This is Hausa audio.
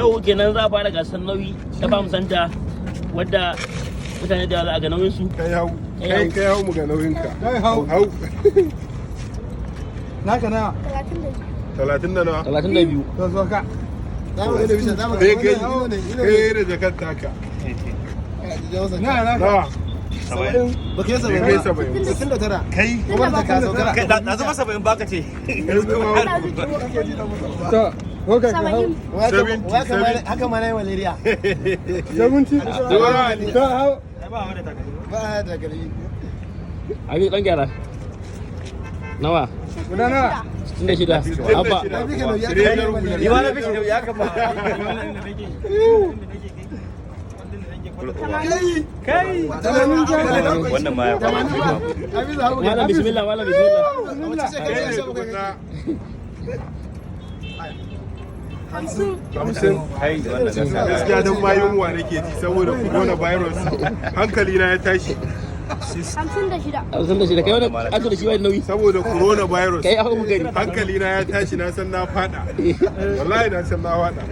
yau kenan za a fara gasar nauyi ta Farm Center wadda mutane da za a ga nauyin su. Kai hau mu ga nauyin ka. Kai hau. Naka na 30 da nawa? 32. To zo ka. Kai da jakar taka. Na. Ba kai 70. Kai kuma da ka sauka. Kai da zuba 70 baka ce. To, okay, haka ma na yi malaria. 70. To hau. Ba da gari. Abi dan gyara. Nawa? Guda nawa? 66. Abba. Ni ma na fi shi ya kama. Kai. Wannan ma ya kama. Malam bismillah, malam bismillah. Gaskiya don ma yunwa nake ji saboda coronavirus hankali na ya tashi 56 kai wani ato da shi wani nauyi saboda coronavirus kai abu gari hankali na ya tashi na san na fada wallahi na san na fada